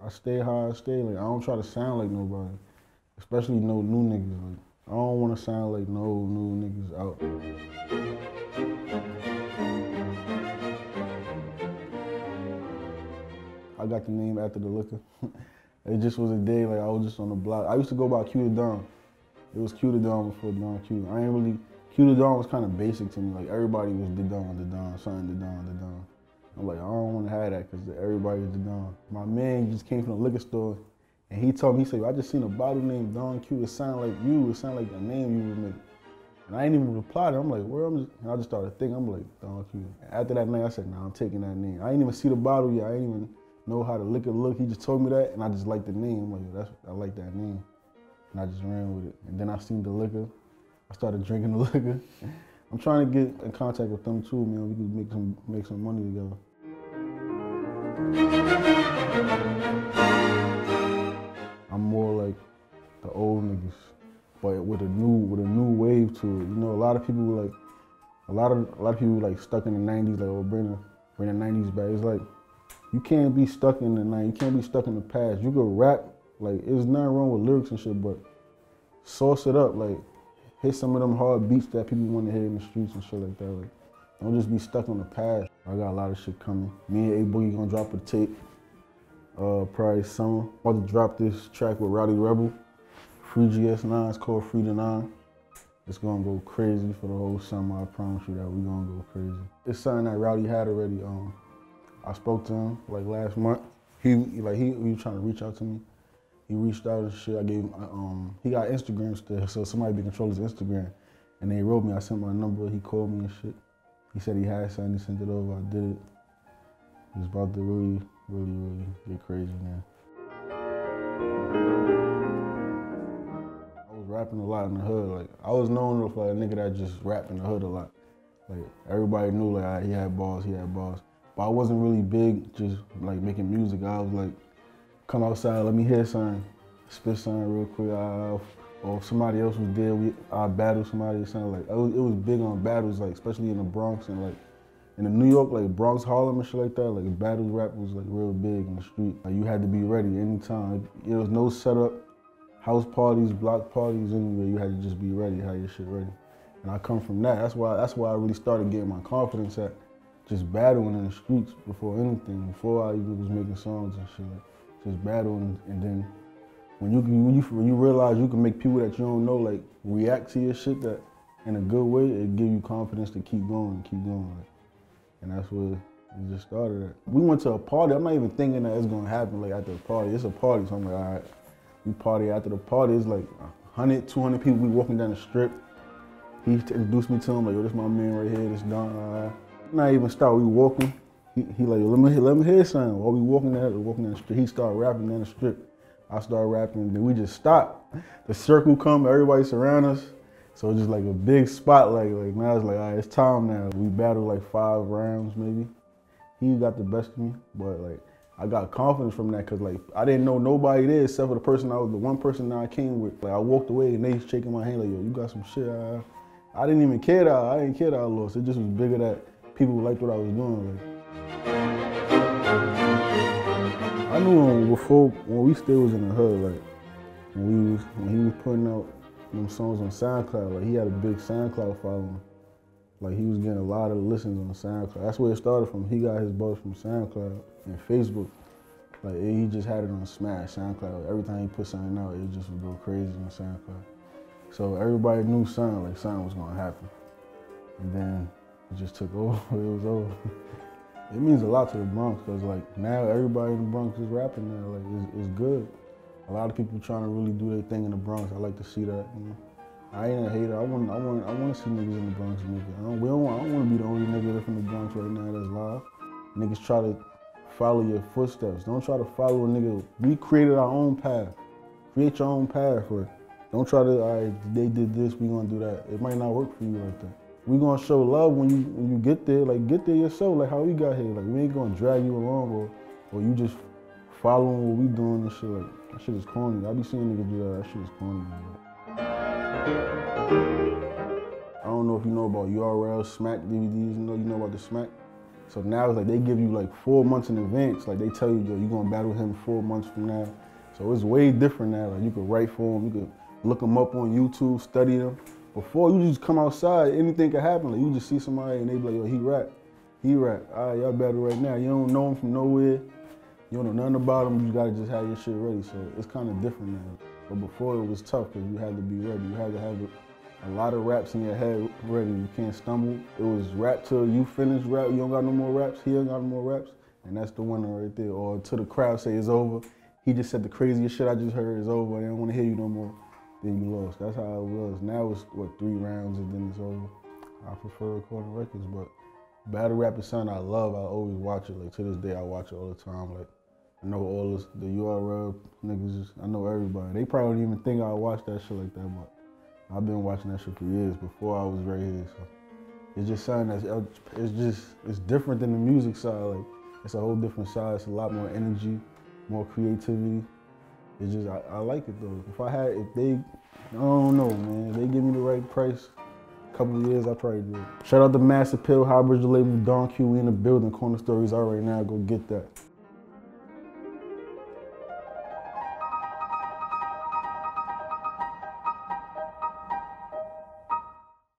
I stay how I stay. Like, I don't try to sound like nobody, especially no new niggas. Like, I don't want to sound like no new niggas out. I got the name after the liquor. It just was a day, like, I was just on the block. I used to go by Q to Don. It was Q to Don before Don Q. I ain't really, Q to Don was kind of basic to me. Like, everybody was the Don, something the Don. I'm like, I don't want to have that because everybody was the Don. My man just came from the liquor store and he told me, he said, I just seen a bottle named Don Q. It sounded like you. It sounded like a name you would make. And I ain't even replied. I'm like, where am I? And I just started thinking, I'm like, Don Q. After that night, I said, nah, I'm taking that name. I ain't even see the bottle yet. I ain't even know how the liquor look. He just told me that and I just liked the name. I'm like, I like that name. And I just ran with it. And then I seen the liquor. I started drinking the liquor. I'm trying to get in contact with them too, man. We can make some money together. I'm more like the old niggas, but with a new wave to it. You know, a lot of people like a lot of people like stuck in the '90s, like, oh, bring the '90s back. It's like you can't be stuck in the '90s. You can't be stuck in the past. You could rap, like, there's nothing wrong with lyrics and shit, but sauce it up, like hit some of them hard beats that people want to hear in the streets and shit like that. Like, don't just be stuck on the past. I got a lot of shit coming. Me and A Boogie gonna drop a tape, probably summer. I'm about to drop this track with Rowdy Rebel, Free GS9. It's called Free the 9. It's gonna go crazy for the whole summer. I promise you that we gonna go crazy. It's something that Rowdy had already. I spoke to him like last month. He was trying to reach out to me. He reached out and shit. I gave him, he got Instagram still, so somebody be controlling his Instagram. And they wrote me, I sent my number, he called me and shit. He said he had something, he sent it over, I did it. It's about to really get crazy now. I was rapping a lot in the hood. Like, I was known for a nigga that just rapped in the hood a lot. Like, everybody knew, like, he had bars. But I wasn't really big, just like making music. I was like, come outside, let me hear something, spit something real quick. Or if somebody else was there, I battle somebody or something. Like, it was big on battles, like, especially in the Bronx and like in the New York, like Bronx, Harlem and shit like that. Like, battle rap was like real big in the street. Like, you had to be ready anytime. There was no setup, house parties, block parties, anywhere. You had to just be ready, have your shit ready. And I come from that. That's why I really started getting my confidence at just battling in the streets before anything, before I even was making songs and shit. Like, just battling, and then when you realize you can make people that you don't know like react to your shit that in a good way, it give you confidence to keep going. Like, and that's where it just started at. We went to a party. I'm not even thinking that it's gonna happen like after the party. It's a party, so I'm like, all right, we party. After the party, it's like 100, 200 people. We walking down the strip. He introduced me to him, like, yo, this my man right here, this Don. Not even start, we walking. He like, yo, let me hear something. While we walking down the street, he started rapping down the strip. I started rapping, then we just stopped. The circle come, everybody surround us. So it's just like a big spot, like now it's like, all right, it's time now. We battled like 5 rounds maybe. He got the best of me, but like, I got confidence from that because like, I didn't know nobody there except for the one person that I came with. Like, I walked away and they shaking my hand like, yo, you got some shit. I didn't even care that I lost. It just was bigger that people liked what I was doing. Like, I knew him before, when we still was in the hood, like, when he was putting out them songs on SoundCloud, like, he had a big SoundCloud following. Like, he was getting a lot of listens on SoundCloud. That's where it started from. He got his buzz from SoundCloud and Facebook. Like, he just had it on Smash, SoundCloud. Every time he put something out, it just would go crazy on SoundCloud. So everybody knew something was gonna happen. And then it just took over, it was over. It means a lot to the Bronx, because like now everybody in the Bronx is rapping now, like it's good. A lot of people trying to really do their thing in the Bronx. I like to see that, you know. I ain't a hater, I want to see niggas in the Bronx make it. I don't want to be the only nigga that's from the Bronx right now that's live. Niggas try to follow your footsteps. Don't try to follow a nigga. We created our own path. Create your own path. Like, don't try to, all right, they did this, we gonna do that. It might not work for you like that. We gonna show love when you get there, like get there yourself, like how we got here. Like, we ain't gonna drag you along or you just following what we doing and shit. Like, that shit is corny. I be seeing niggas do that, that shit is corny. I don't know if you know about URL, Smack DVDs, you know about the Smack? So now it's like they give you like 4 months in advance. Like they tell you, yo, you're gonna battle him 4 months from now. So it's way different now. Like you could write for him, you could look him up on YouTube, study them. Before you just come outside, anything could happen. Like you just see somebody and they be like, yo, he rap. He rap. All right, y'all battle right now. You don't know him from nowhere. You don't know nothing about him. You gotta just have your shit ready. So it's kind of different now. But before it was tough because you had to be ready. You had to have a lot of raps in your head ready. You can't stumble. It was rap till you finish rap. You don't got no more raps. He ain't got no more raps. And that's the winner right there. Or till the crowd say it's over. He just said the craziest shit I just heard is over. They don't want to hear you no more. Then you lost. That's how it was. Now it's, what, 3 rounds and then it's over. I prefer recording records, but battle rap is something I love. I always watch it. Like to this day, I watch it all the time. Like I know all this, the URL niggas, I know everybody. They probably don't even think I watch that shit like that, but I've been watching that shit for years before I was right here. So it's just something that's, it's different than the music side. Like it's a whole different side. It's a lot more energy, more creativity. It's just, I like it though. If they, I don't know, man. If they give me the right price, a couple of years, I probably do it. Shout out to Master Pill, High Bridge label, Don Q, we in the building. Corner Stories out right now, go get that.